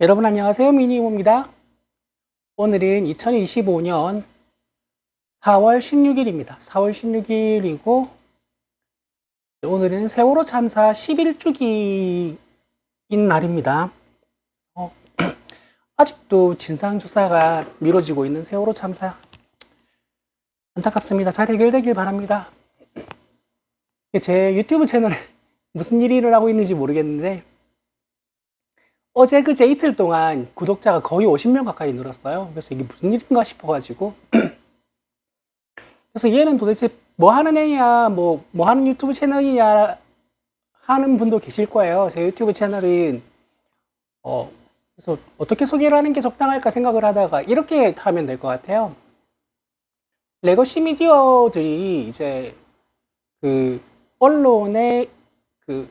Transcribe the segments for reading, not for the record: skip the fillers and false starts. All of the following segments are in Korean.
여러분 안녕하세요. 미니모입니다. 오늘은 2025년 4월 16일입니다. 4월 16일이고 오늘은 세월호 참사 11주기인 날입니다. 아직도 진상조사가 미뤄지고 있는 세월호 참사 안타깝습니다. 잘 해결되길 바랍니다. 제 유튜브 채널에 무슨 일이 일어나고 있는지 모르겠는데 어제 그제 이틀 동안 구독자가 거의 50명 가까이 늘었어요. 그래서 이게 무슨 일인가 싶어가지고 그래서 얘는 도대체 뭐 하는 애냐, 뭐 하는 유튜브 채널이냐 하는 분도 계실 거예요. 제 유튜브 채널은 그래서 어떻게 소개를 하는 게 적당할까 생각을 하다가 이렇게 하면 될 것 같아요. 레거시 미디어들이 이제 그 언론의 그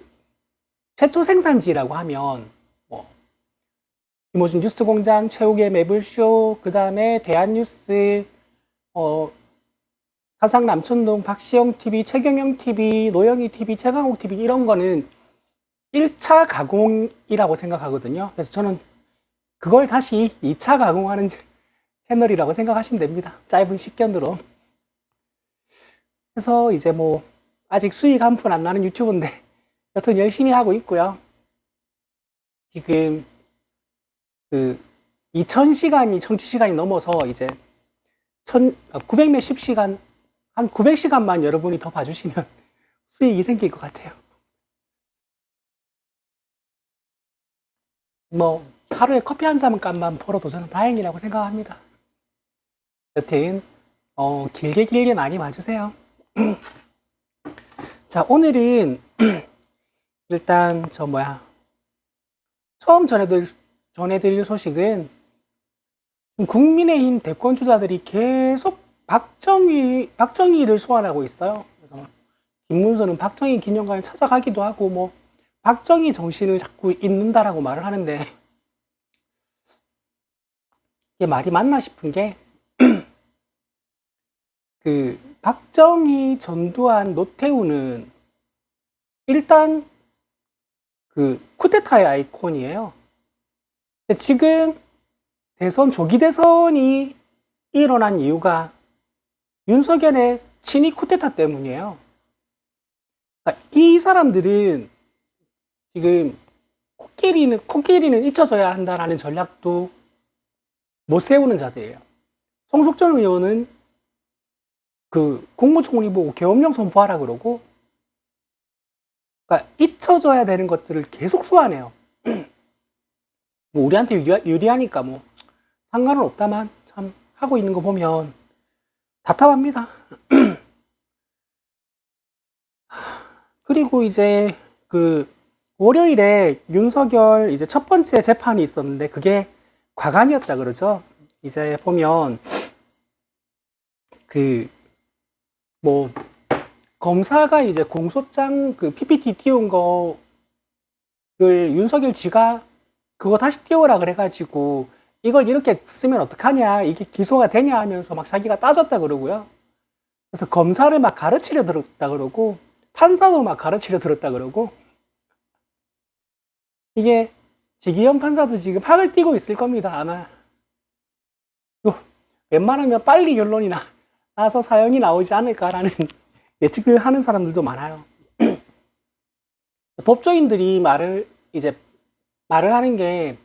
최초 생산지라고 하면 뭐 김호준 뉴스공장, 최욱의 매블쇼, 그 다음에 대한뉴스, 사상 남천동, 박시영 TV, 최경영 TV, 노영희 TV, 최강욱 TV 이런 거는 1차 가공이라고 생각하거든요. 그래서 저는 그걸 다시 2차 가공하는 채널이라고 생각하시면 됩니다. 짧은 식견으로. 그래서 이제 뭐 아직 수익 한 푼 안 나는 유튜브인데 여튼 열심히 하고 있고요. 지금 그 2000시간이 청취 시간이 넘어서 이제 900 몇십 시간 한 900시간만 여러분이 더 봐주시면 수익이 생길 것 같아요. 뭐 하루에 커피 한 잔 값만 벌어도 저는 다행이라고 생각합니다. 여튼 길게 많이 봐주세요. 자, 오늘은 일단 처음 전해드릴 소식은 국민의힘 대권 주자들이 계속 박정희를 소환하고 있어요. 그래서 김문수는 박정희 기념관을 찾아가기도 하고 뭐 박정희 정신을 자꾸 잊는다라고 말을 하는데 이게 말이 맞나 싶은 게 그 박정희 전두환 노태우는 일단 그 쿠데타의 아이콘이에요. 근데 지금 조기 대선이 일어난 이유가 윤석열의 친위 쿠데타 때문이에요. 그러니까 이 사람들은 지금 코끼리는 잊혀져야 한다라는 전략도 못 세우는 자들이에요. 송석천 의원은 그 국무총리 보고 계엄령 선포하라 그러고, 그러니까 잊혀져야 되는 것들을 계속 소환해요. 뭐 우리한테 유리하니까 뭐 상관은 없다만 참 하고 있는 거 보면 답답합니다. 그리고 이제 그 월요일에 윤석열 이제 첫 번째 재판이 있었는데 그게 과간이었다 그러죠. 이제 보면 그 뭐 검사가 이제 공소장 그 PPT 띄운 거를 윤석열 지가 그거 다시 띄워라 그래가지고 이걸 이렇게 쓰면 어떡하냐, 이게 기소가 되냐 하면서 막 자기가 따졌다 그러고요. 그래서 검사를 막 가르치려 들었다 그러고 판사도 막 가르치려 들었다 그러고 이게 지기현 판사도 지금 학을 띄고 있을 겁니다. 아마 웬만하면 빨리 결론이 나서 사형이 나오지 않을까라는 예측을 하는 사람들도 많아요. 법조인들이 말을 하는 게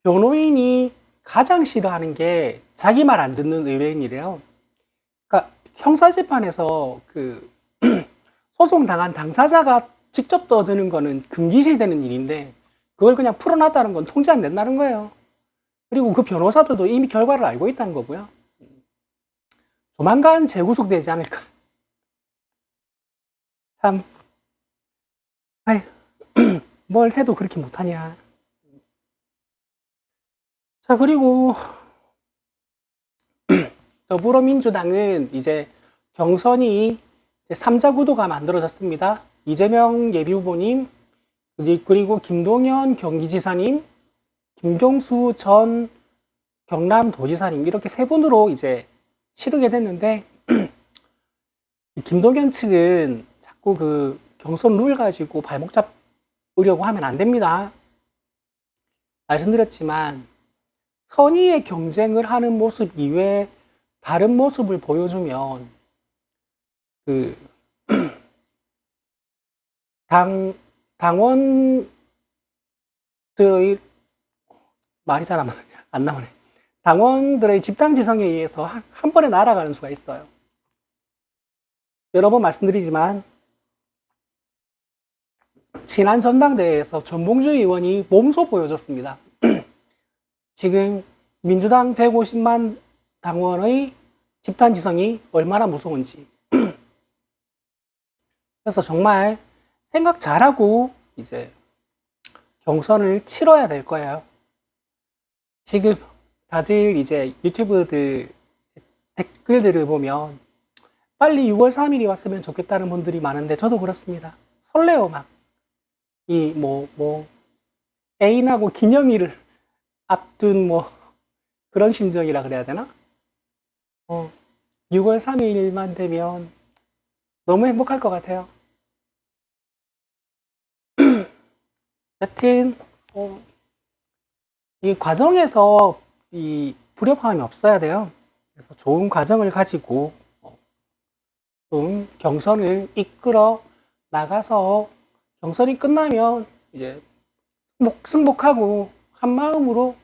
변호인이 가장 싫어하는 게 자기 말 안 듣는 의뢰인이래요. 그러니까 형사재판에서 그 소송 당한 당사자가 직접 떠드는 거는 금기시되는 일인데 그걸 그냥 풀어놨다는 건 통지 안 된다는 거예요. 그리고 그 변호사들도 이미 결과를 알고 있다는 거고요. 조만간 재구속되지 않을까. 참, 아이, 뭘 해도 그렇게 못하냐. 자, 그리고 더불어민주당은 이제 경선이 이제 3자 구도가 만들어졌습니다. 이재명 예비후보님, 그리고 김동연 경기지사님, 김경수 전 경남도지사님 이렇게 세 분으로 이제 치르게 됐는데 김동연 측은 자꾸 그 경선 룰 가지고 발목 잡으려고 하면 안 됩니다. 말씀드렸지만 선의의 경쟁을 하는 모습 이외에 다른 모습을 보여주면 그 당원들의 말이 잘 안 나오네. 당원들의 집단지성에 의해서 한 번에 날아가는 수가 있어요. 여러 번 말씀드리지만 지난 전당대회에서 전봉주 의원이 몸소 보여줬습니다. 지금 민주당 150만 당원의 집단지성이 얼마나 무서운지. 그래서 정말 생각 잘하고 이제 경선을 치러야 될 거예요. 지금 다들 이제 유튜브들 댓글들을 보면 빨리 6월 3일이 왔으면 좋겠다는 분들이 많은데 저도 그렇습니다. 설레요, 막. 애인하고 기념일을 앞둔 그런 심정이라 그래야 되나? 6월 3일만 되면 너무 행복할 것 같아요. 여튼, 이 과정에서 이 불협화음이 없어야 돼요. 그래서 좋은 과정을 가지고 좀 경선을 이끌어 나가서 경선이 끝나면 이제 승복하고 한 마음으로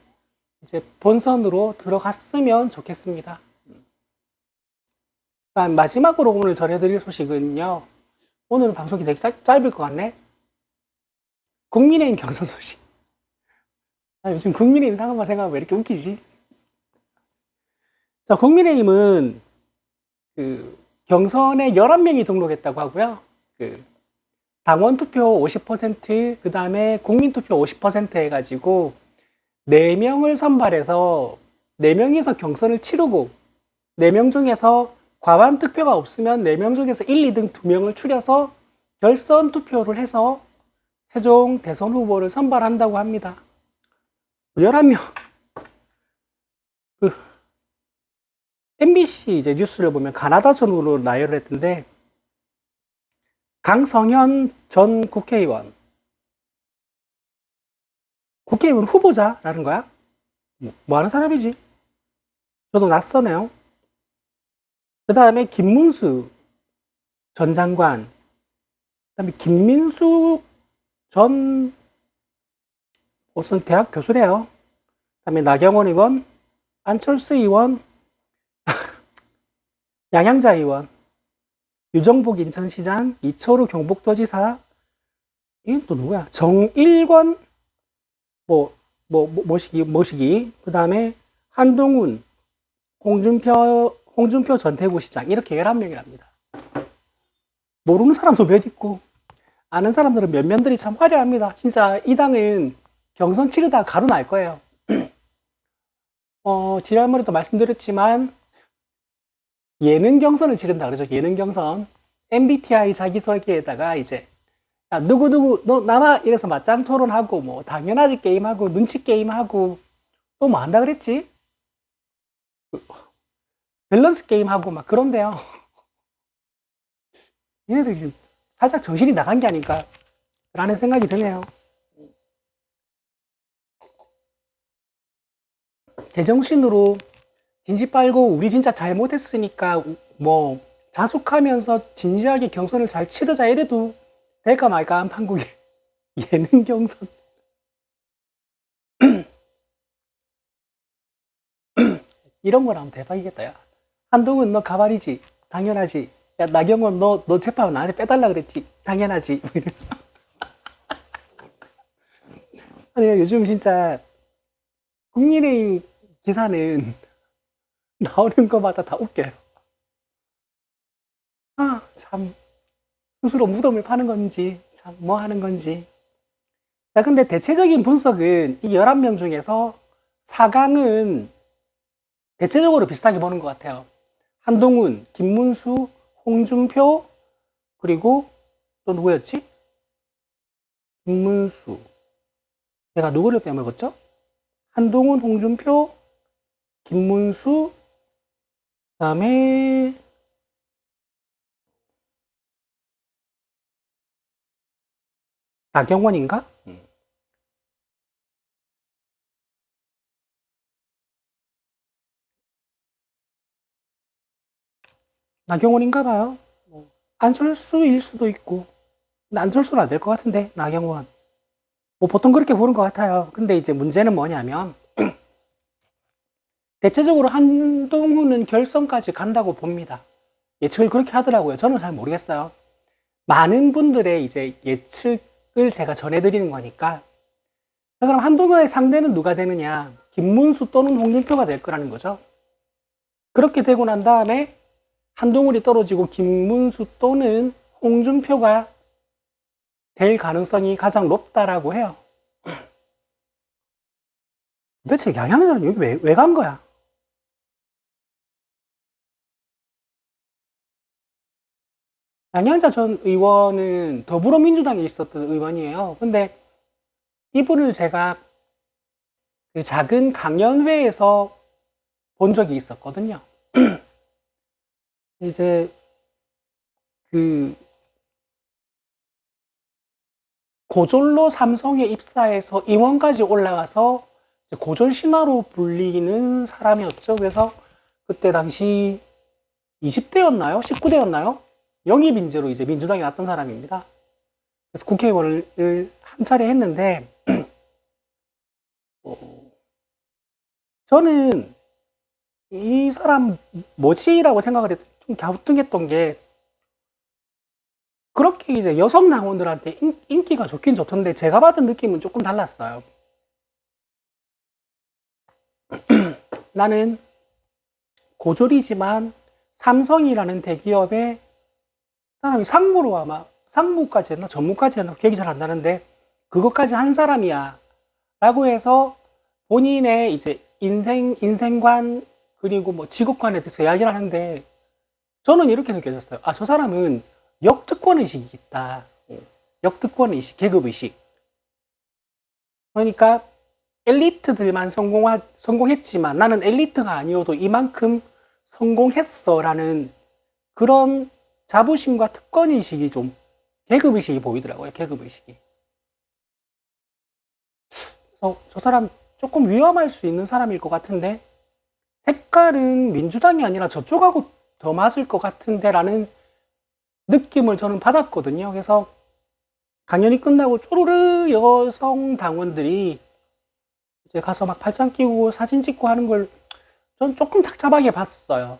이제 본선으로 들어갔으면 좋겠습니다. 마지막으로 오늘 전해드릴 소식은요. 오늘 방송이 되게 짧을 것 같네. 국민의힘 경선 소식. 요즘 국민의힘 상황만 생각하면 왜 이렇게 웃기지? 자, 국민의힘은 경선에 11명이 등록했다고 하고요. 당원 투표 50%, 그 다음에 국민 투표 50% 해가지고 4명을 선발해서 4명이서 경선을 치르고 4명 중에서 과반 투표가 없으면 4명 중에서 1, 2등 2명을 추려서 결선 투표를 해서 최종 대선 후보를 선발한다고 합니다. 11명. MBC 이제 뉴스를 보면 가나다 순으로 나열을 했던데, 강성현 전 국회의원. 국회의원 후보자라는 거야? 뭐 하는 사람이지? 저도 낯서네요. 그 다음에 김문수 전 장관. 그 다음에 김민수 전 무슨 대학 교수래요. 그 다음에 나경원 의원, 안철수 의원, 양양자 의원, 유정복 인천시장, 이철우 경북도지사, 이건 또 누구야? 정일권 모시기, 그 다음에 한동훈, 홍준표 전 대구시장, 이렇게 11명이랍니다. 모르는 사람도 몇 있고 아는 사람들은 면면들이 참 화려합니다. 진짜 이 당은 경선 치르다가 가루 날 거예요. 지난번에도 말씀드렸지만 예능 경선을 치른다 그러죠. 예능 경선. MBTI 자기소개에다가 이제 야, 누구누구 너 남아 이래서 맞짱 토론하고 당연하지 게임하고 눈치 게임하고 또 뭐 한다 그랬지? 밸런스 게임하고 막 그런데요. 얘네들 살짝 정신이 나간 게 아닐까 라는 생각이 드네요. 제정신으로 진지 빨고 우리 진짜 잘못했으니까 자숙하면서 진지하게 경선을 잘 치르자 이래도 될까 말까 한 판국에 예능 경선. 이런 거라면 대박이겠다. 야, 한동훈 너 가발이지? 당연하지. 야, 나경원 너 재판 나한테 빼달라 그랬지? 당연하지. 아니, 요즘 진짜 국민의힘 기사는 나오는 것마다 다 웃겨요. 참 스스로 무덤을 파는 건지 참 뭐 하는 건지. 자, 근데 대체적인 분석은 이 11명 중에서 4강은 대체적으로 비슷하게 보는 것 같아요. 한동훈, 김문수, 홍준표, 그리고 또 누구였지? 김문수. 내가 누구를 빼먹었죠? 한동훈, 홍준표, 김문수, 그 다음에 나경원인가? 나경원인가 봐요. 안철수일 수도 있고. 근데 안철수는 안 될 것 같은데, 나경원. 뭐 보통 그렇게 보는 것 같아요. 근데 이제 문제는 뭐냐면, 대체적으로 한동훈은 결선까지 간다고 봅니다. 예측을 그렇게 하더라고요. 저는 잘 모르겠어요. 많은 분들의 이제 예측을 제가 전해드리는 거니까. 자, 그럼 한동훈의 상대는 누가 되느냐? 김문수 또는 홍준표가 될 거라는 거죠. 그렇게 되고 난 다음에 한동훈이 떨어지고 김문수 또는 홍준표가 될 가능성이 가장 높다라고 해요. 도대체 양양자는 여기 왜 간 거야? 양양자 전 의원은 더불어민주당에 있었던 의원이에요. 근데 이분을 제가 그 작은 강연회에서 본 적이 있었거든요. 이제 그 고졸로 삼성에 입사해서 임원까지 올라가서 고졸 신화로 불리는 사람이었죠. 그래서 그때 당시 20대였나요? 19대였나요? 영입 인재로 이제 민주당에 왔던 사람입니다. 그래서 국회의원을 한 차례 했는데, 저는 이 사람 뭐지라고 생각을 해도 좀 갸우뚱했던 게, 그렇게 이제 여성 당원들한테 인기가 좋긴 좋던데, 제가 받은 느낌은 조금 달랐어요. 나는 고졸이지만 삼성이라는 대기업에 사람이 상무로 아마 상무까지 했나 전무까지 했나 기억이 잘 안 나는데 그것까지 한 사람이야 라고 해서 본인의 이제 인생관 그리고 뭐 직업관에 대해서 이야기를 하는데 저는 이렇게 느껴졌어요. 아, 저 사람은 역특권 의식이 있다. 역특권 의식, 계급 의식. 그러니까 엘리트들만 성공했지만 나는 엘리트가 아니어도 이만큼 성공했어 라는 그런 자부심과 특권의식이 좀 계급의식이 보이더라고요. 계급의식이. 그래서 저 사람 조금 위험할 수 있는 사람일 것 같은데 색깔은 민주당이 아니라 저쪽하고 더 맞을 것 같은데 라는 느낌을 저는 받았거든요. 그래서 강연이 끝나고 쪼르르 여성 당원들이 이제 가서 막 팔짱 끼고 사진 찍고 하는 걸 전 조금 착잡하게 봤어요.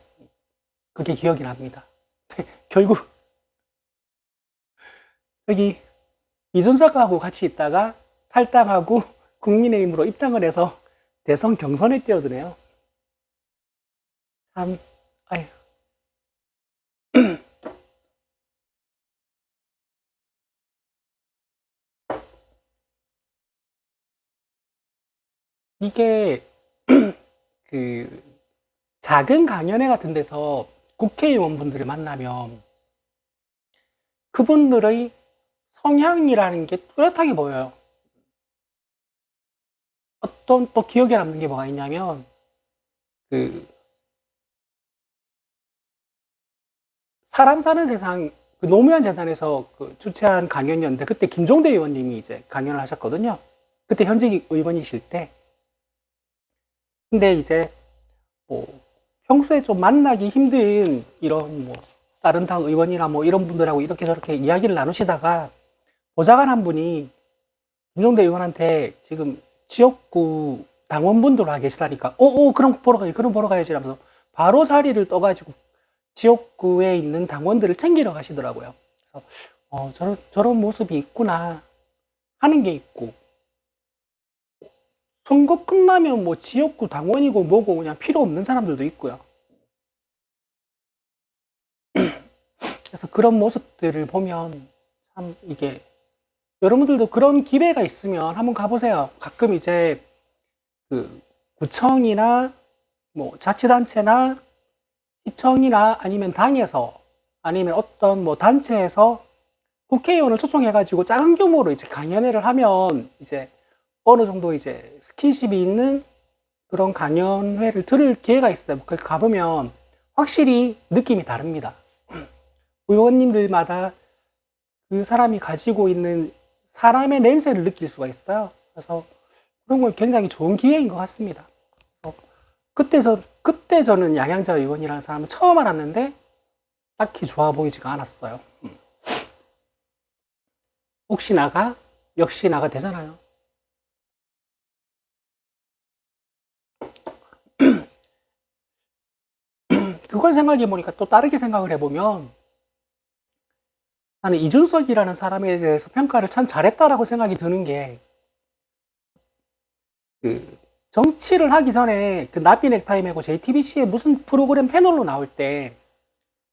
그게 기억이 납니다. 결국 여기 이전 작가하고 같이 있다가 탈당하고 국민의힘으로 입당을 해서 대선 경선에 뛰어드네요. 참, 아휴. 이게 그 작은 강연회 같은 데서 국회의원분들을 만나면 그분들의 성향이라는 게 뚜렷하게 보여요. 어떤 또 기억에 남는 게 뭐가 있냐면 그 사람 사는 세상 그 노무현 재단에서 그 주최한 강연이었는데 그때 김종대 의원님이 이제 강연을 하셨거든요. 그때 현직 의원이실 때. 근데 이제 뭐 평소에 좀 만나기 힘든 이런 뭐 다른 당 의원이나 뭐 이런 분들하고 이렇게 저렇게 이야기를 나누시다가 보좌관 한 분이 김종대 의원한테 지금 지역구 당원분들 와 계시다니까 그럼 보러 가야지 그럼 보러 가야지 하면서 바로 자리를 떠가지고 지역구에 있는 당원들을 챙기러 가시더라고요. 그래서 저런 모습이 있구나 하는 게 있고 선거 끝나면 뭐 지역구 당원이고 뭐고 그냥 필요 없는 사람들도 있고요. 그래서 그런 모습들을 보면 참 이게 여러분들도 그런 기회가 있으면 한번 가보세요. 가끔 이제 그 구청이나 뭐 자치단체나 시청이나 아니면 당에서 아니면 어떤 뭐 단체에서 국회의원을 초청해가지고 작은 규모로 이제 강연회를 하면 이제 어느 정도 이제 스킨십이 있는 그런 강연회를 들을 기회가 있어요. 거기 가보면 확실히 느낌이 다릅니다. 의원님들마다 그 사람이 가지고 있는 사람의 냄새를 느낄 수가 있어요. 그래서 그런 건 굉장히 좋은 기회인 것 같습니다. 그때 저는 양양자 의원이라는 사람을 처음 알았는데 딱히 좋아 보이지가 않았어요. 혹시나가 역시나가 되잖아요. 그걸 생각해 보니까 또 다르게 생각을 해보면 나는 이준석이라는 사람에 대해서 평가를 참 잘했다라고 생각이 드는 게, 그 정치를 하기 전에 그 나비 넥타이 메고 JTBC에 무슨 프로그램 패널로 나올 때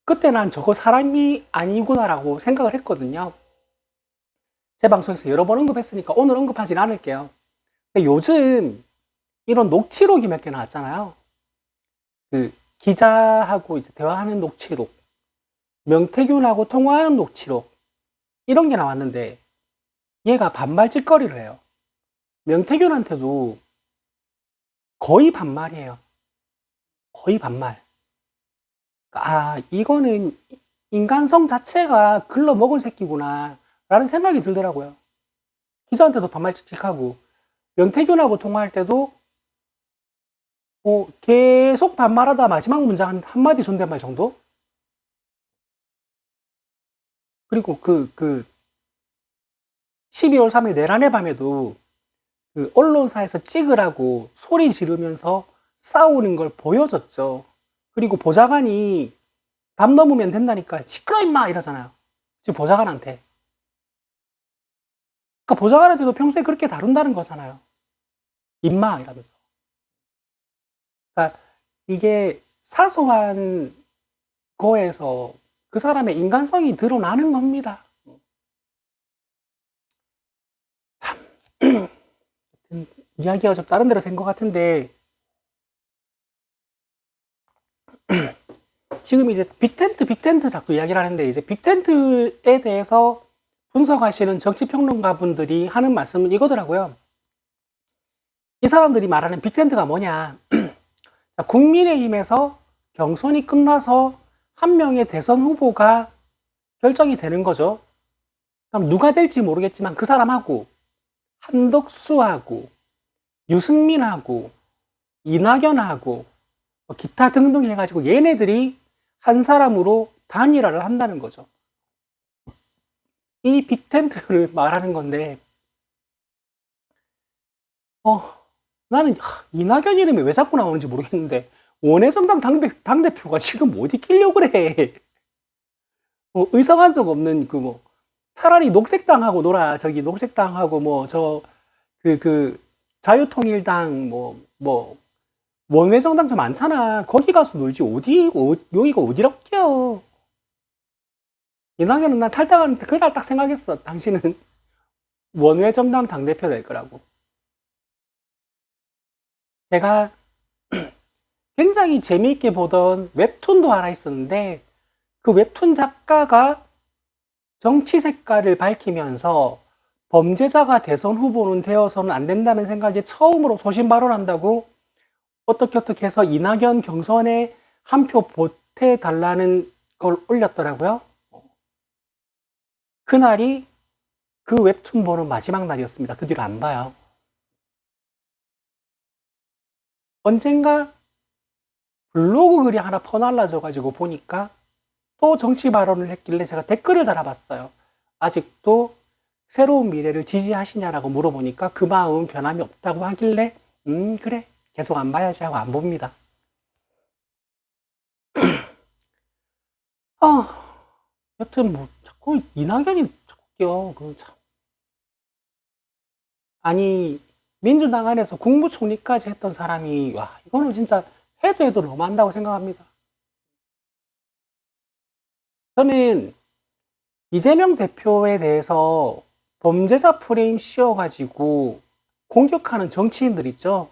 그때 난 저거 사람이 아니구나라고 생각을 했거든요. 제 방송에서 여러 번 언급했으니까 오늘 언급하진 않을게요. 근데 요즘 이런 녹취록이 몇 개 나왔잖아요. 그 기자하고 이제 대화하는 녹취록, 명태균하고 통화하는 녹취록, 이런 게 나왔는데 얘가 반말 찌꺼리를 해요. 명태균한테도 거의 반말이에요. 거의 반말. 아, 이거는 인간성 자체가 글러먹은 새끼구나 라는 생각이 들더라고요. 기자한테도 반말 칙칙하고, 명태균하고 통화할 때도 계속 반말하다 마지막 문장 한마디 존댓말 정도? 그리고 12월 3일 내란의 밤에도 그 언론사에서 찍으라고 소리 지르면서 싸우는 걸 보여줬죠. 그리고 보좌관이 담 넘으면 된다니까 시끄러 임마 이러잖아요. 지금 보좌관한테. 그러니까 보좌관한테도 평소에 그렇게 다룬다는 거잖아요. 임마 이러면서. 그러니까 이게 사소한 거에서 그 사람의 인간성이 드러나는 겁니다. 참 이야기가 좀 다른 데로 된 것 같은데 지금 이제 빅텐트 자꾸 이야기를 하는데, 이제 빅텐트에 대해서 분석하시는 정치평론가 분들이 하는 말씀은 이거더라고요. 이 사람들이 말하는 빅텐트가 뭐냐. 국민의힘에서 경선이 끝나서 한 명의 대선 후보가 결정이 되는 거죠. 그럼 누가 될지 모르겠지만 그 사람하고 한덕수하고 유승민하고 이낙연하고 기타 등등 해가지고 얘네들이 한 사람으로 단일화를 한다는 거죠. 이 빅텐트를 말하는 건데, 나는 이낙연 이름이 왜 자꾸 나오는지 모르겠는데 원외정당 당대표가 지금 어디 끼려고 그래. 의성한 적 없는 차라리 녹색당하고 놀아. 저기 녹색당하고 자유통일당 원외정당 좀 많잖아. 거기 가서 놀지 여기가 어디라고 껴. 이낙연은 난 탈당하는데 그날 딱 생각했어. 당신은 원외정당 당대표 될 거라고. 제가 굉장히 재미있게 보던 웹툰도 하나 있었는데 그 웹툰 작가가 정치 색깔을 밝히면서 범죄자가 대선 후보는 되어서는 안 된다는 생각에 처음으로 소신 발언한다고 어떻게 해서 이낙연 경선에 한 표 보태달라는 걸 올렸더라고요. 그날이 그 웹툰 보는 마지막 날이었습니다. 그 뒤로 안 봐요. 언젠가 블로그 글이 하나 퍼날라져가지고 보니까 또 정치 발언을 했길래 제가 댓글을 달아봤어요. 아직도 새로운 미래를 지지하시냐라고 물어보니까 그 마음 변함이 없다고 하길래 그래 계속 안 봐야지 하고 안 봅니다. 여튼 자꾸 이낙연이 자꾸 껴. 아니 민주당 안에서 국무총리까지 했던 사람이 이거는 진짜 해도 너무한다고 생각합니다. 저는 이재명 대표에 대해서 범죄자 프레임 씌워가지고 공격하는 정치인들 있죠.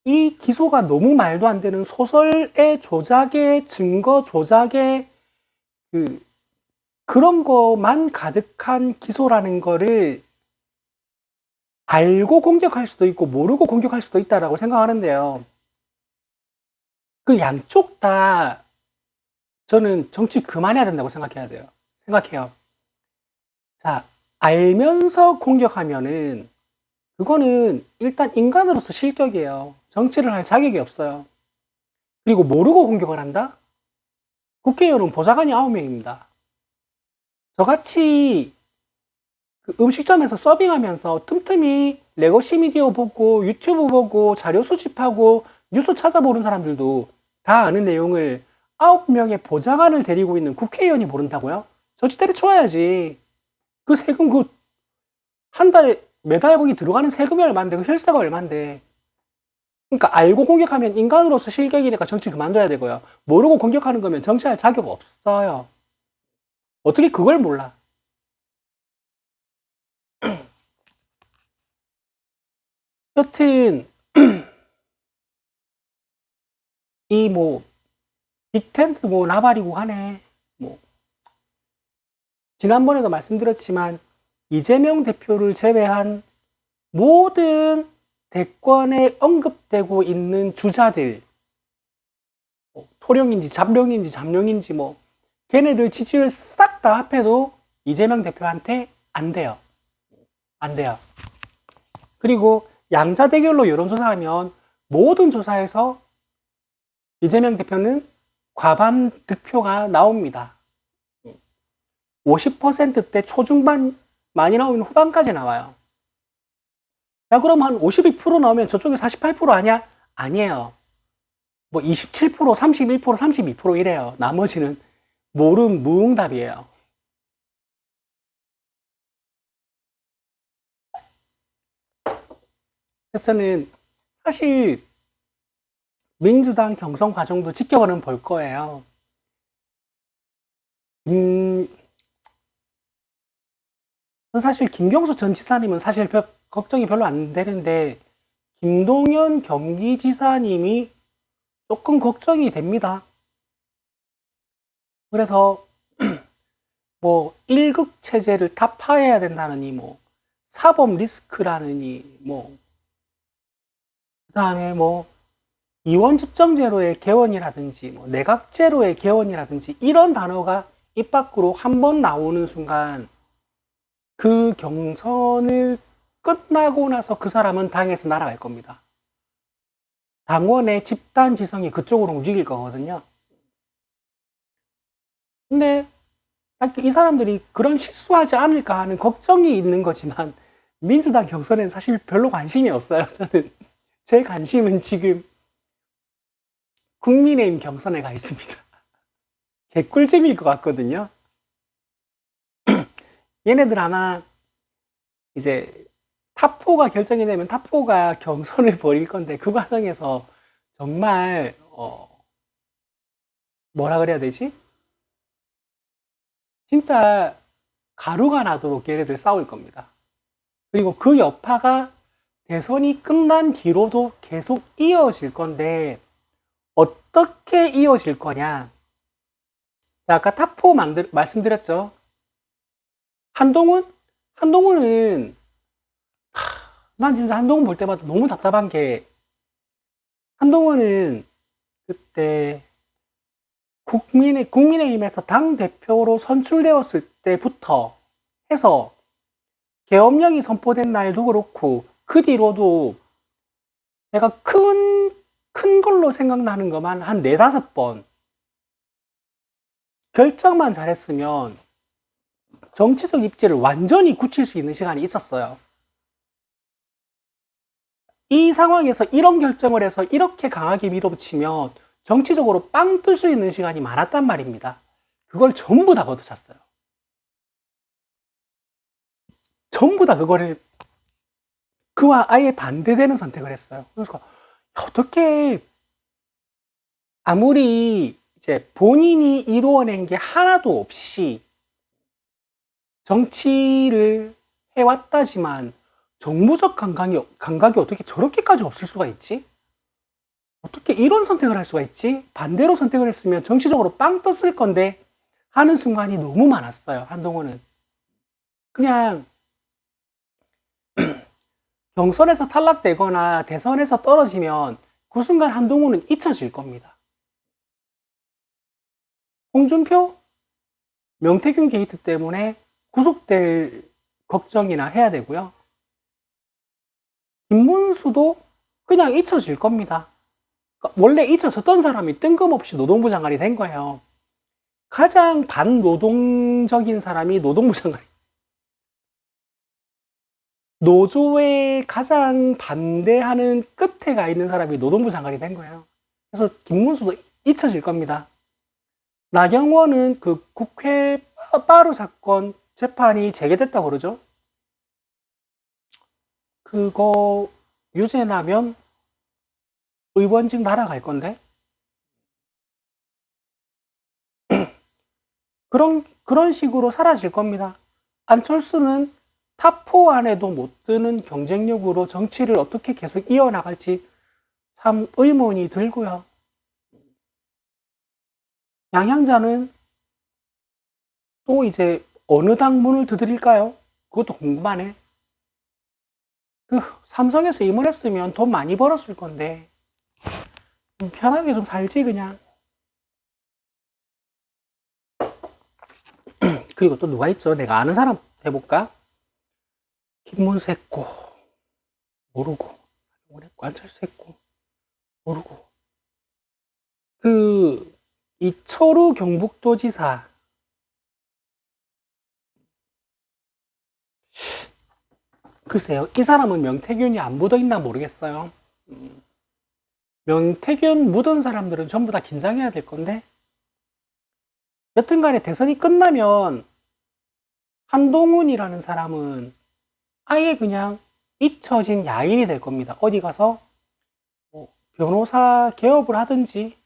이 기소가 너무 말도 안 되는 소설의 조작의 증거 조작의 그런 것만 가득한 기소라는 거를 알고 공격할 수도 있고 모르고 공격할 수도 있다라고 생각하는데요. 그 양쪽 다 저는 정치 그만해야 된다고 생각해요. 자, 알면서 공격하면은 그거는 일단 인간으로서 실격이에요. 정치를 할 자격이 없어요. 그리고 모르고 공격을 한다? 국회의원은 보좌관이 9명입니다. 저같이 그 음식점에서 서빙하면서 틈틈이 레거시 미디어 보고 유튜브 보고 자료 수집하고 뉴스 찾아보는 사람들도 다 아는 내용을 9명의 보좌관을 데리고 있는 국회의원이 모른다고요? 저지 때려쳐야지. 그 세금 한 달에 매달 거기 들어가는 세금이 얼만데 그 혈세가 얼만데. 그러니까 알고 공격하면 인간으로서 실격이니까 정치 그만둬야 되고요. 모르고 공격하는 거면 정치할 자격 없어요. 어떻게 그걸 몰라? 여튼 이 빅텐트 나발이고 하네. 지난번에도 말씀드렸지만 이재명 대표를 제외한 모든 대권에 언급되고 있는 주자들, 토령인지 잠룡인지 걔네들 지지율 싹 다 합해도 이재명 대표한테 안 돼요. 안 돼요. 그리고 양자 대결로 여론조사하면 모든 조사에서 이재명 대표는 과반 득표가 나옵니다. 50%대 초중반 많이 나오면 후반까지 나와요. 야, 그럼 한 52% 나오면 저쪽에 48% 아니야? 아니에요. 27%, 31%, 32% 이래요. 나머지는 무응답이에요. 그래서 저는 사실 민주당 경선 과정도 지켜보는 볼 거예요. 사실 김경수 전 지사님은 사실 걱정이 별로 안 되는데 김동연 경기지사님이 조금 걱정이 됩니다. 그래서 1급 체제를 타파해야 된다느니 사법 리스크라느니 그다음에 이원집정제로의 개원이라든지 내각제로의 개원이라든지 이런 단어가 입 밖으로 한 번 나오는 순간 그 경선을 끝나고 나서 그 사람은 당에서 날아갈 겁니다. 당원의 집단 지성이 그쪽으로 움직일 거거든요. 근데 이 사람들이 그런 실수하지 않을까 하는 걱정이 있는 거지만 민주당 경선에는 사실 별로 관심이 없어요. 저는 제 관심은 지금 국민의힘 경선에 가 있습니다. 개꿀잼일 것 같거든요. 얘네들 아마 이제 탑4가 결정이 되면 탑4가 경선을 벌일 건데 그 과정에서 정말 뭐라 그래야 되지? 진짜 가루가 나도록 얘네들 싸울 겁니다. 그리고 그 여파가 대선이 끝난 뒤로도 계속 이어질 건데 어떻게 이어질 거냐? 자, 아까 탑4 말씀드렸죠. 한동훈은 난 진짜 한동훈 볼 때마다 너무 답답한 게 한동훈은 그때 국민의힘에서 당대표로 선출되었을 때부터 해서 계엄령이 선포된 날도 그렇고 그 뒤로도 제가 큰 걸로 생각나는 것만 한 4-5번 결정만 잘했으면 정치적 입지를 완전히 굳힐 수 있는 시간이 있었어요. 이 상황에서 이런 결정을 해서 이렇게 강하게 밀어붙이면 정치적으로 빵 뜰 수 있는 시간이 많았단 말입니다. 그걸 전부 다 걷어찼어요. 전부 다 그와 아예 반대되는 선택을 했어요. 그러니까 어떻게 아무리 이제 본인이 이루어낸 게 하나도 없이 정치를 해왔다지만 정무적 감각이 어떻게 저렇게까지 없을 수가 있지? 어떻게 이런 선택을 할 수가 있지? 반대로 선택을 했으면 정치적으로 빵 떴을 건데 하는 순간이 너무 많았어요. 한동훈은. 그냥 경선에서 탈락되거나 대선에서 떨어지면 그 순간 한동훈은 잊혀질 겁니다. 홍준표? 명태균 게이트 때문에 구속될 걱정이나 해야 되고요. 김문수도 그냥 잊혀질 겁니다. 원래 잊혀졌던 사람이 뜬금없이 노동부 장관이 된 거예요. 가장 반노동적인 사람이 노동부 장관이. 노조에 가장 반대하는 끝에 가 있는 사람이 노동부 장관이 된 거예요. 그래서 김문수도 잊혀질 겁니다. 나경원은 그 국회 빠루 사건 재판이 재개됐다고 그러죠. 그거 유죄나면 의원직 날아갈 건데. 그런 식으로 사라질 겁니다. 안철수는 탑4 안에도 못 드는 경쟁력으로 정치를 어떻게 계속 이어나갈지 참 의문이 들고요. 양향자는 또 이제 어느 당 문을 두드릴까요? 그것도 궁금하네. 그 삼성에서 임원했으면 돈 많이 벌었을 건데 편하게 좀 살지 그냥. 그리고 또 누가 있죠? 내가 아는 사람 해볼까? 김문수 했고 모르고, 안철수 했고 모르고, 그 이철우 경북도지사 글쎄요, 이 사람은 명태균이 안 묻어있나 모르겠어요. 명태균 묻은 사람들은 전부 다 긴장해야 될 건데, 여튼간에 대선이 끝나면 한동훈이라는 사람은 아예 그냥 잊혀진 야인이 될 겁니다. 어디 가서 뭐 변호사 개업을 하든지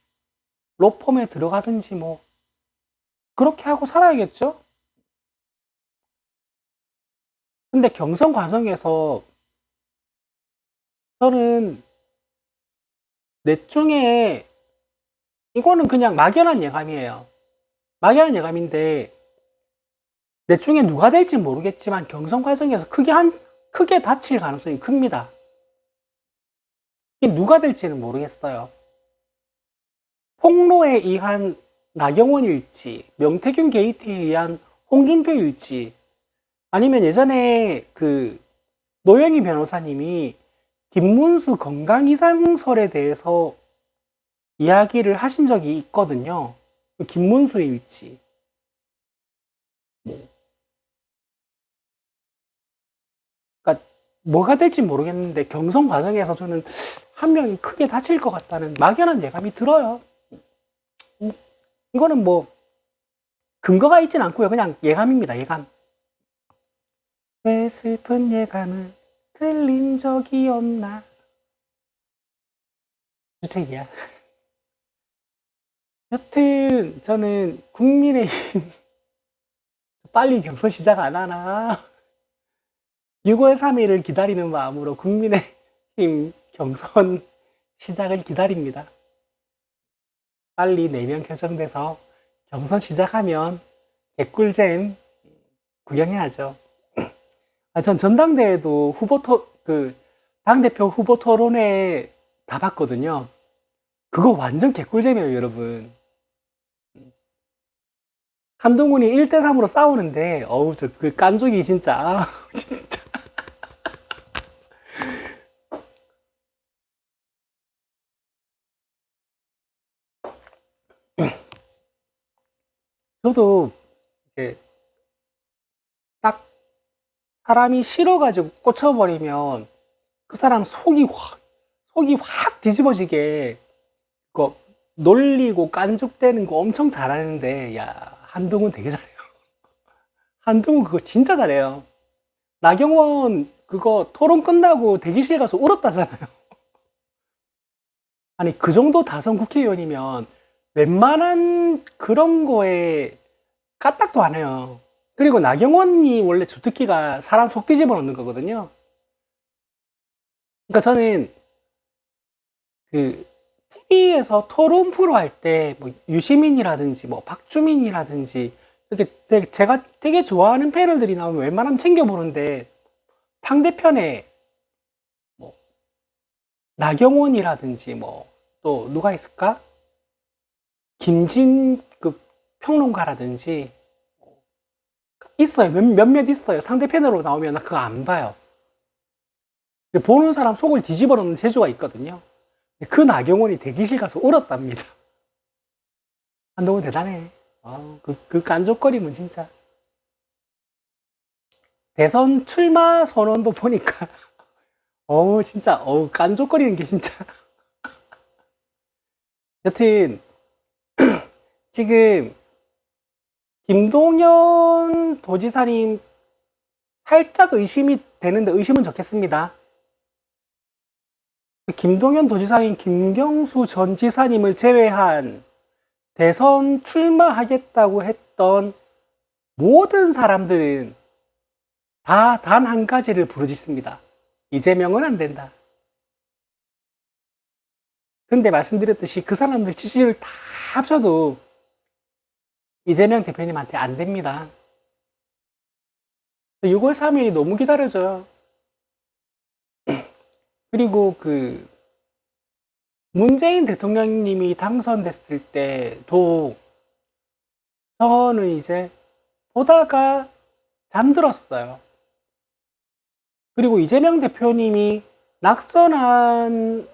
로펌에 들어가든지 뭐 그렇게 하고 살아야겠죠. 근데 경선 과정에서 저는 넷 중에 이거는 그냥 막연한 예감이에요. 막연한 예감인데 넷 중에 누가 될지 모르겠지만 경선 과정에서 크게 다칠 가능성이 큽니다. 이게 누가 될지는 모르겠어요. 폭로에 의한 나경원일지, 명태균 게이트에 의한 홍준표일지, 아니면 예전에 그 노영희 변호사님이 김문수 건강 이상설에 대해서 이야기를 하신 적이 있거든요. 김문수일지. 그러니까 뭐가 될지 모르겠는데 경선 과정에서 저는 한 명이 크게 다칠 것 같다는 막연한 예감이 들어요. 이거는 뭐 근거가 있진 않고요. 그냥 예감입니다. 예감. 왜 슬픈 예감은 들린 적이 없나. 주책이야. 여튼 저는 국민의힘 빨리 경선 시작 안 하나. 6월 3일을 기다리는 마음으로 국민의힘 경선 시작을 기다립니다. 빨리 4명 결정돼서 경선 시작하면 개꿀잼 구경해야죠. 전 전당대회도 당대표 후보 토론회 다 봤거든요. 그거 완전 개꿀잼이에요, 여러분. 한동훈이 1대3으로 싸우는데, 저 그 깐족이 진짜, 진짜. 저도 이제 딱 사람이 싫어가지고 꽂혀버리면 그 사람 속이 확 뒤집어지게 놀리고 깐죽대는 거 엄청 잘하는데, 야, 한동훈 되게 잘해요. 한동훈 그거 진짜 잘해요. 나경원 그거 토론 끝나고 대기실 가서 울었다잖아요. 아니, 그 정도 다선 국회의원이면 웬만한 그런 거에 까딱도 안 해요. 그리고 나경원이 원래 주특기가 사람 속 뒤집어 놓는 거거든요. 그러니까 저는 그 TV에서 토론 프로 할 때 뭐 유시민이라든지 뭐 박주민이라든지 이렇게 제가 되게 좋아하는 패널들이 나오면 웬만하면 챙겨보는데 상대편에 뭐 나경원이라든지 뭐 또 누가 있을까? 김진급 평론가라든지 있어요. 몇몇 있어요. 상대편으로 나오면 나 그거 안 봐요. 보는 사람 속을 뒤집어 놓는 재주가 있거든요. 그 나경원이 대기실 가서 울었답니다. 한동훈 대단해. 그 깐족거림은 진짜. 대선 출마 선언도 보니까, 진짜, 깐족거리는 게 진짜. 여튼, 지금, 김동연 도지사님 살짝 의심이 되는데 의심은 적겠습니다. 김동연 도지사님, 김경수 전 지사님을 제외한 대선 출마하겠다고 했던 모든 사람들은 다 단 한 가지를 부르짖습니다. 이재명은 안 된다. 근데 말씀드렸듯이 그 사람들 지지율 다 합쳐도 이재명 대표님한테 안 됩니다. 6월 3일이 너무 기다려져요. 그리고 문재인 대통령님이 당선됐을 때도 저는 이제 보다가 잠들었어요. 그리고 이재명 대표님이 낙선한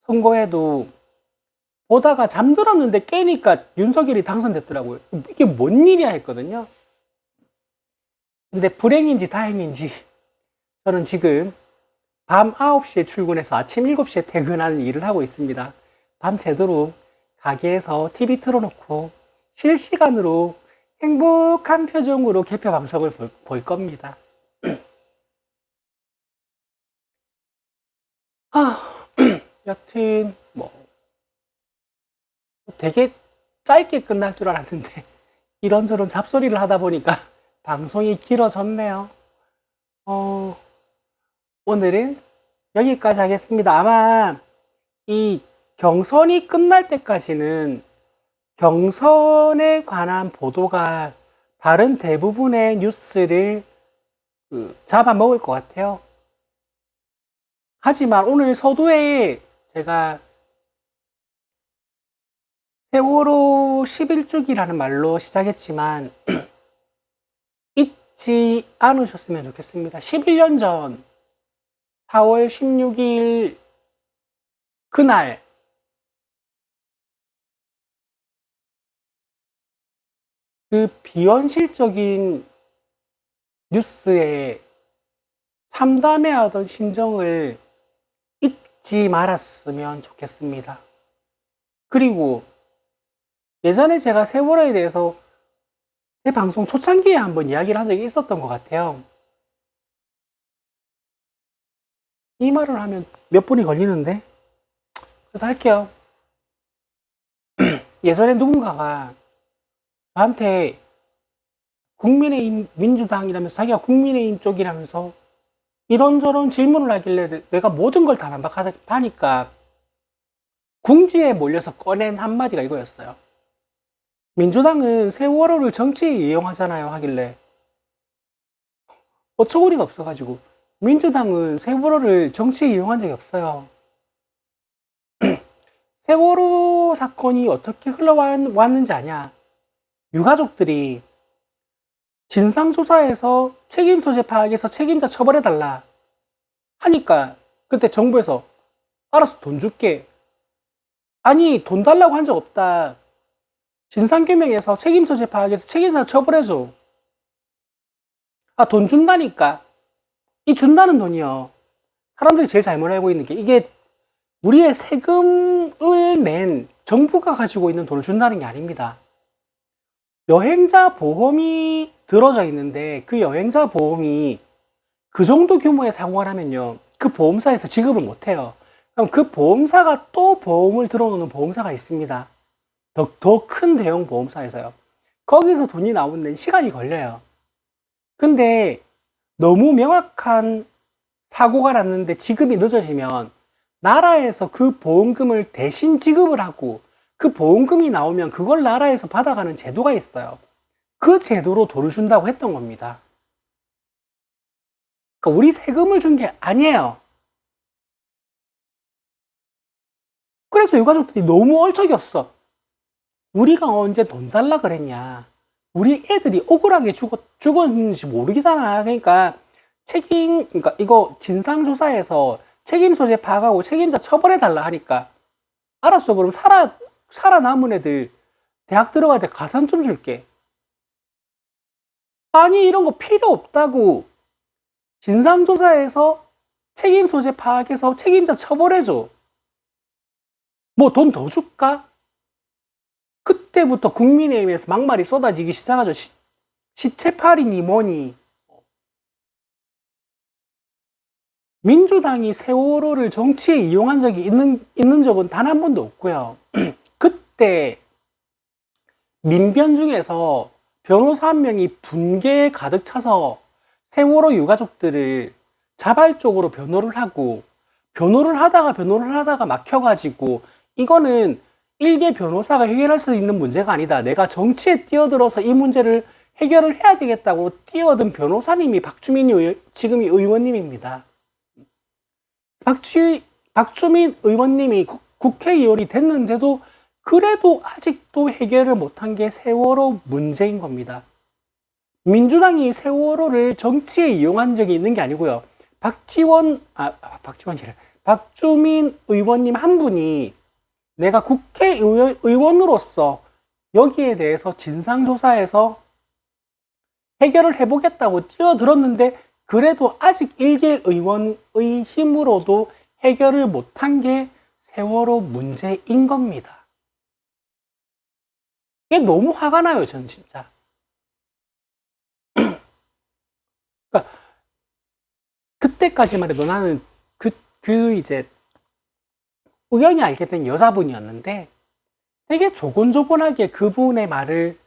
선거에도 보다가 잠들었는데 깨니까 윤석열이 당선됐더라고요. 이게 뭔 일이야 했거든요. 근데 불행인지 다행인지 저는 지금 밤 9시에 출근해서 아침 7시에 퇴근하는 일을 하고 있습니다. 밤새도록 가게에서 TV 틀어놓고 실시간으로 행복한 표정으로 개표 방송을 볼 겁니다. 여튼 되게 짧게 끝날 줄 알았는데 이런저런 잡소리를 하다 보니까 방송이 길어졌네요. 오늘은 여기까지 하겠습니다. 아마 이 경선이 끝날 때까지는 경선에 관한 보도가 다른 대부분의 뉴스를 잡아먹을 것 같아요. 하지만 오늘 서두에 제가 세월호 11주기라는 말로 시작했지만 잊지 않으셨으면 좋겠습니다. 11년 전 4월 16일 그날 그 비현실적인 뉴스에 참담해하던 심정을 잊지 말았으면 좋겠습니다. 그리고 예전에 제가 세월호에 대해서 제 방송 초창기에 한번 이야기를 한 적이 있었던 것 같아요. 이 말을 하면 몇 분이 걸리는데 그래도 할게요. 예전에 누군가가 저한테 국민의힘 민주당이라면서 자기가 국민의힘 쪽이라면서 이런저런 질문을 하길래 내가 모든 걸 다 반박하니까 궁지에 몰려서 꺼낸 한마디가 이거였어요. 민주당은 세월호를 정치에 이용하잖아요 하길래 어처구니가 없어가지고 민주당은 세월호를 정치에 이용한 적이 없어요. 세월호 사건이 어떻게 흘러왔는지 아냐? 유가족들이 진상조사에서 책임 소재 파악해서 책임자 처벌해달라 하니까 그때 정부에서 알아서 돈 줄게. 아니 돈 달라고 한 적 없다. 진상규명에서 책임 소재 파악해서 책임자 처벌해줘. 돈 준다니까. 이 준다는 돈이요. 사람들이 제일 잘못 알고 있는 게 이게 우리의 세금을 낸 정부가 가지고 있는 돈을 준다는 게 아닙니다. 여행자 보험이 들어져 있는데 그 여행자 보험이 그 정도 규모의 사고가 나면요. 그 보험사에서 지급을 못해요. 그럼 그 보험사가 또 보험을 들어오는 보험사가 있습니다. 더 큰 대형 보험사에서요. 거기서 돈이 나오는 데는 시간이 걸려요. 근데 너무 명확한 사고가 났는데 지급이 늦어지면 나라에서 그 보험금을 대신 지급을 하고 그 보험금이 나오면 그걸 나라에서 받아가는 제도가 있어요. 그 제도로 돈을 준다고 했던 겁니다. 그러니까 우리 세금을 준 게 아니에요. 그래서 유가족들이 너무 얼척이었어. 우리가 언제 돈 달라 그랬냐. 우리 애들이 억울하게 죽었는지 모르겠잖아. 그러니까 이거 진상조사에서 책임 소재 파악하고 책임자 처벌해 달라 하니까 알았어, 그럼 살아남은 애들 대학 들어갈 때 가산 좀 줄게. 아니, 이런 거 필요 없다고. 진상조사에서 책임 소재 파악해서 책임자 처벌해줘. 뭐 돈 더 줄까? 그때부터 국민의힘에서 막말이 쏟아지기 시작하죠. 시체팔이니 뭐니. 민주당이 세월호를 정치에 이용한 적이 있는 적은 단 한 번도 없고요. 그때 민변 중에서 변호사 한 명이 분개에 가득 차서 세월호 유가족들을 자발적으로 변호를 하다가 막혀가지고, 이거는 일개 변호사가 해결할 수 있는 문제가 아니다, 내가 정치에 뛰어들어서 이 문제를 해결을 해야 되겠다고 뛰어든 변호사님이 지금이 의원님입니다. 박주민 의원님이 국회의원이 됐는데도 그래도 아직도 해결을 못한 게 세월호 문제인 겁니다. 민주당이 세월호를 정치에 이용한 적이 있는 게 아니고요. 박주민 의원님 한 분이 내가 국회의원으로서 여기에 대해서 진상조사해서 해결을 해보겠다고 뛰어들었는데, 그래도 아직 일개 의원의 힘으로도 해결을 못한 게 세월호 문제인 겁니다. 이게 너무 화가 나요, 저는 진짜. 그러니까 그때까지만 해도 나는 이제 우연히 알게 된 여자분이었는데, 되게 조곤조곤하게 그분의 말을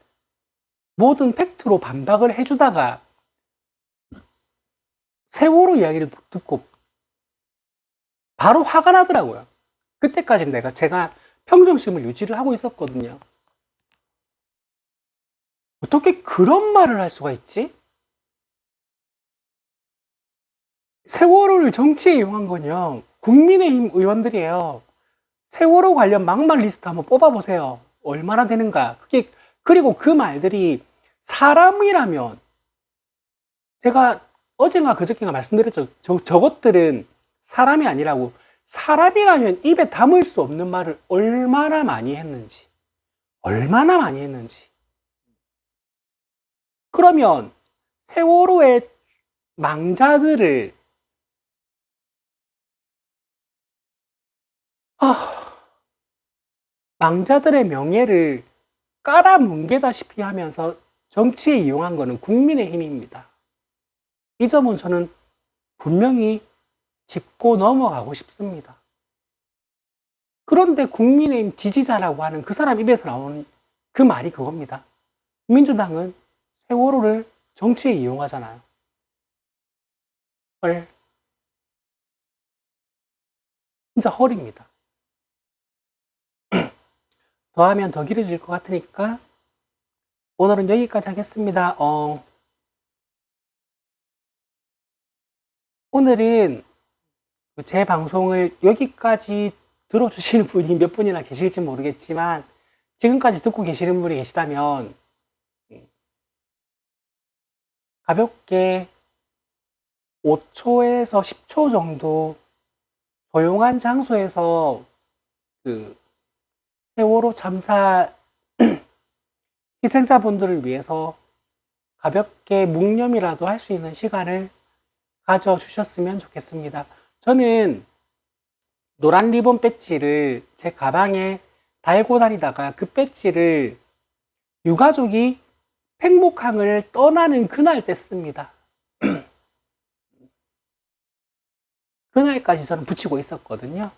모든 팩트로 반박을 해주다가 세월호 이야기를 듣고 바로 화가 나더라고요. 그때까지는 제가 평정심을 유지를 하고 있었거든요. 어떻게 그런 말을 할 수가 있지? 세월호를 정치에 이용한 건요, 국민의힘 의원들이에요. 세월호 관련 막말 리스트 한번 뽑아보세요. 얼마나 되는가. 그리고 그 말들이 사람이라면, 제가 어젠가 그저께가 말씀드렸죠. 저것들은 사람이 아니라고. 사람이라면 입에 담을 수 없는 말을 얼마나 많이 했는지. 그러면 세월호의 망자들을 망자들의 명예를 깔아뭉개다시피 하면서 정치에 이용한 것은 국민의힘입니다. 이 점은 저는 분명히 짚고 넘어가고 싶습니다. 그런데 국민의힘 지지자라고 하는 그 사람 입에서 나오는 그 말이 그겁니다. 민주당은 세월호를 정치에 이용하잖아요. 헐. 진짜 헐입니다. 더하면 더 길어질 것 같으니까 오늘은 여기까지 하겠습니다. 오늘은 제 방송을 여기까지 들어주시는 분이 몇 분이나 계실지 모르겠지만, 지금까지 듣고 계시는 분이 계시다면 가볍게 5초에서 10초 정도 조용한 장소에서 세월호 참사 희생자분들을 위해서 가볍게 묵념이라도 할 수 있는 시간을 가져주셨으면 좋겠습니다. 저는 노란 리본 배지를 제 가방에 달고 다니다가 그 배지를 유가족이 팽목항을 떠나는 그날 뗐습니다. 그날까지 저는 붙이고 있었거든요.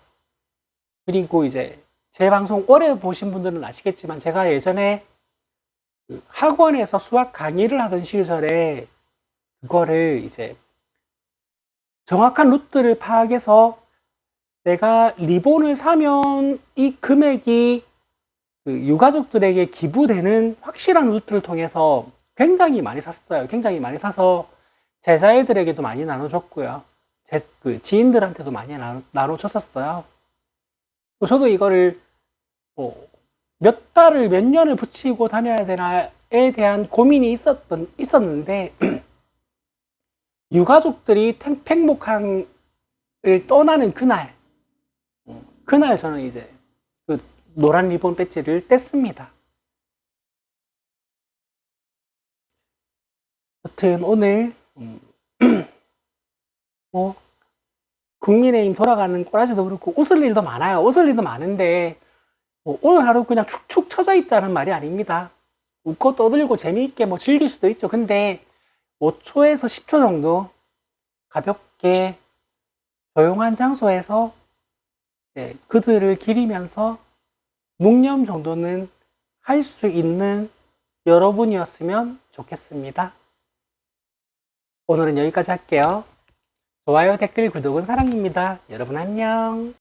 그리고 이제 제 방송 오래 보신 분들은 아시겠지만, 제가 예전에 학원에서 수학 강의를 하던 시절에 그거를 이제 정확한 루트를 파악해서 내가 리본을 사면 이 금액이 유가족들에게 기부되는 확실한 루트를 통해서 굉장히 많이 샀어요. 굉장히 많이 사서 제자애들에게도 많이 나눠줬고요. 지인들한테도 많이 나눠줬었어요. 저도 이거를 몇 년을 붙이고 다녀야 되나에 대한 고민이 있었는데, 유가족들이 팽목항 떠나는 그날 저는 이제 그 노란 리본 배지를 뗐습니다. 여튼 오늘 뭐 국민의힘 돌아가는 꼬라지도 그렇고 웃을 일도 많아요. 웃을 일도 많은데 뭐 오늘 하루 그냥 축축 처져 있자는 말이 아닙니다. 웃고 떠들고 재미있게 뭐 즐길 수도 있죠. 근데 5초에서 10초 정도 가볍게 조용한 장소에서 그들을 기리면서 묵념 정도는 할 수 있는 여러분이었으면 좋겠습니다. 오늘은 여기까지 할게요. 좋아요, 댓글, 구독은 사랑입니다. 여러분 안녕.